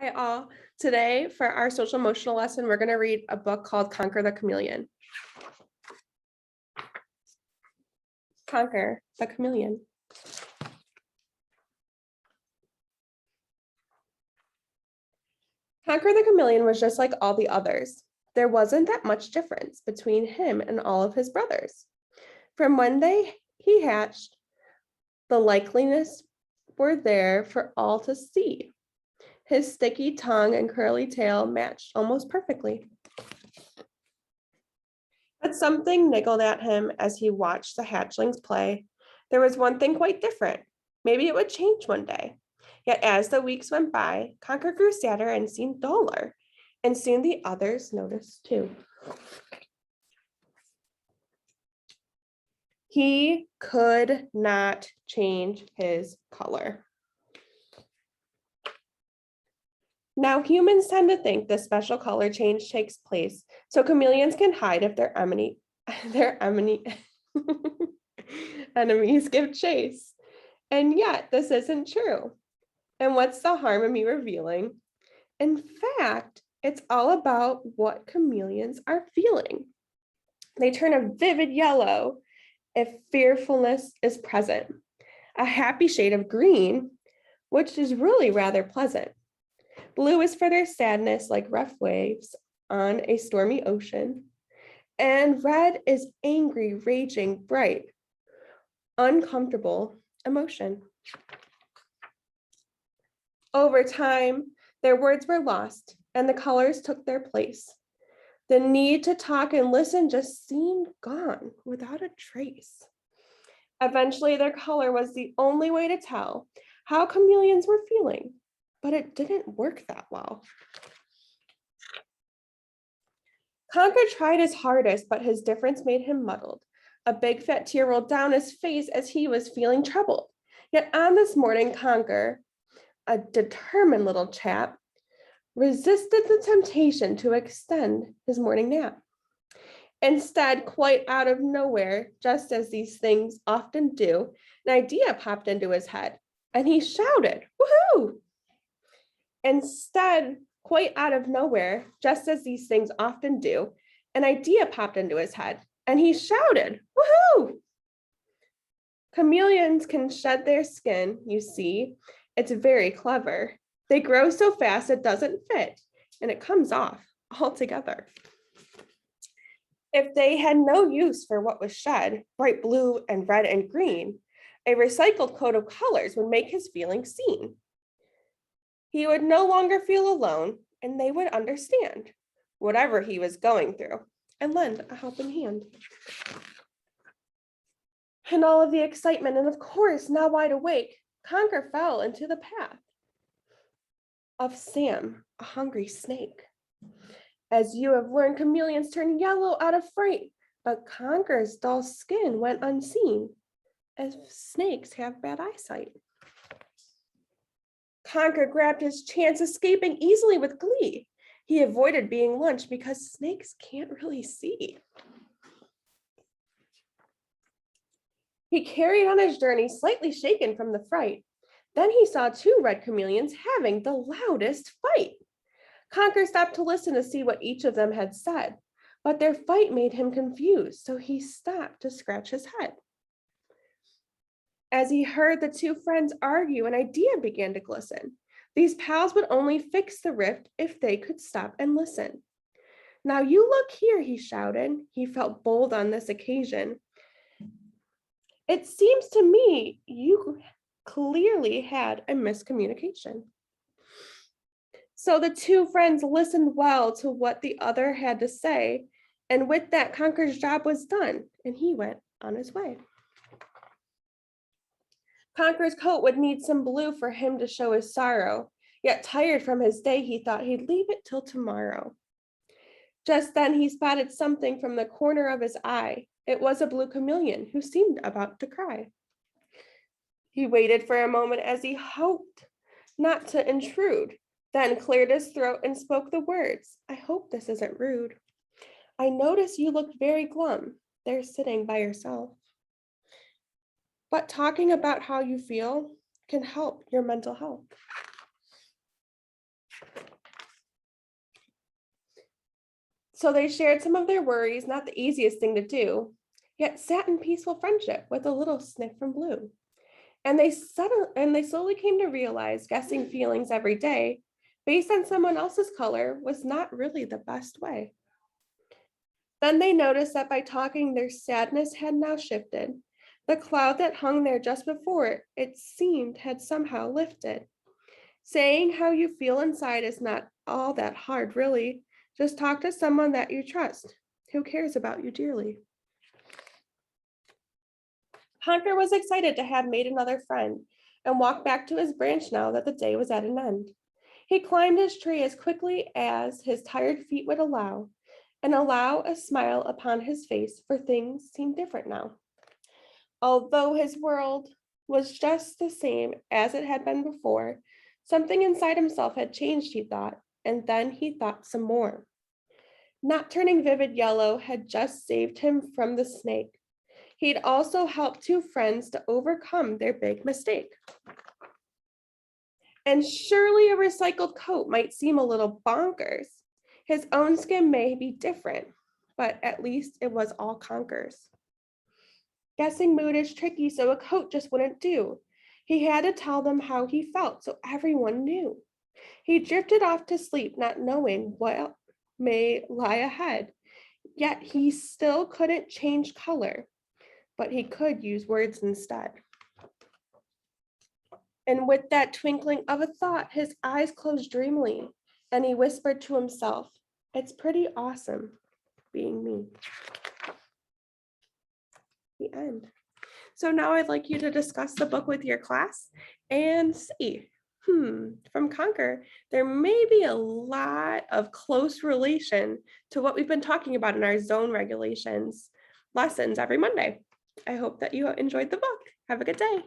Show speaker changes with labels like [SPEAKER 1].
[SPEAKER 1] Hi all. Today for our social emotional lesson, we're going to read a book called Conker the Chameleon. Conker the Chameleon. Conker the Chameleon was just like all the others. There wasn't that much difference between him and all of his brothers. From when he hatched, the likeliness were there for all to see. His sticky tongue and curly tail matched almost perfectly. But something niggled at him as he watched the hatchlings play. There was one thing quite different. Maybe it would change one day. Yet as the weeks went by, Conker grew sadder and seemed duller, and soon the others noticed too. He could not change his color. Now, humans tend to think this special color change takes place so chameleons can hide if their enemies give chase. And yet, this isn't true. And what's the harm of me revealing? In fact, it's all about what chameleons are feeling. They turn a vivid yellow if fearfulness is present, a happy shade of green, which is really rather pleasant. Blue is for their sadness, like rough waves on a stormy ocean. And red is angry, raging, bright, uncomfortable emotion. Over time, their words were lost and the colors took their place. The need to talk and listen just seemed gone without a trace. Eventually, their color was the only way to tell how chameleons were feeling, but it didn't work that well. Conker tried his hardest, but his difference made him muddled. A big fat tear rolled down his face as he was feeling troubled. Yet on this morning, Conker, a determined little chap, resisted the temptation to extend his morning nap. Instead, quite out of nowhere, just as these things often do, an idea popped into his head, and he shouted, "Woohoo!" Instead, quite out of nowhere, just as these things often do, an idea popped into his head, and he shouted, "Woohoo!" Chameleons can shed their skin, you see. It's very clever. They grow so fast it doesn't fit, and it comes off altogether. If they had no use for what was shed, bright blue and red and green, a recycled coat of colors would make his feelings seen. He would no longer feel alone, and they would understand whatever he was going through and lend a helping hand. In all of the excitement, and of course, now wide awake, Conker fell into the path of Sam, a hungry snake. As you have learned, chameleons turn yellow out of fright, but Conker's dull skin went unseen, as snakes have bad eyesight. Conker grabbed his chance, escaping easily with glee. He avoided being lunched because snakes can't really see. He carried on his journey, slightly shaken from the fright. Then he saw two red chameleons having the loudest fight. Conker stopped to listen to see what each of them had said, but their fight made him confused, so he stopped to scratch his head. As he heard the two friends argue, an idea began to glisten. These pals would only fix the rift if they could stop and listen. "Now you look here," he shouted. He felt bold on this occasion. "It seems to me you clearly had a miscommunication." So the two friends listened well to what the other had to say, and with that, Conker's job was done, and he went on his way. Conker's coat would need some blue for him to show his sorrow, yet tired from his day, he thought he'd leave it till tomorrow. Just then he spotted something from the corner of his eye. It was a blue chameleon who seemed about to cry. He waited for a moment as he hoped not to intrude, then cleared his throat and spoke the words, "I hope this isn't rude. I notice you look very glum, there sitting by yourself. But talking about how you feel can help your mental health." So they shared some of their worries, not the easiest thing to do, yet sat in peaceful friendship with a little sniff from Blue. And they slowly came to realize guessing feelings every day based on someone else's color was not really the best way. Then they noticed that by talking, their sadness had now shifted. The cloud that hung there just before it seemed had somehow lifted. Saying how you feel inside is not all that hard, really. Just talk to someone that you trust, who cares about you dearly. Conker was excited to have made another friend and walked back to his branch now that the day was at an end. He climbed his tree as quickly as his tired feet would allow, and allow a smile upon his face, for things seemed different now. Although his world was just the same as it had been before, something inside himself had changed, he thought, and then he thought some more. Not turning vivid yellow had just saved him from the snake. He'd also helped two friends to overcome their big mistake. And surely a recycled coat might seem a little bonkers. His own skin may be different, but at least it was all Conker's. Guessing mood is tricky, so a coat just wouldn't do. He had to tell them how he felt so everyone knew. He drifted off to sleep, not knowing what may lie ahead. Yet he still couldn't change color, but he could use words instead. And with that twinkling of a thought, his eyes closed dreamily, and he whispered to himself, "It's pretty awesome being me." The end. So now I'd like you to discuss the book with your class and see, from Conquer, there may be a lot of close relation to what we've been talking about in our zone regulations lessons every Monday. I hope that you enjoyed the book. Have a good day.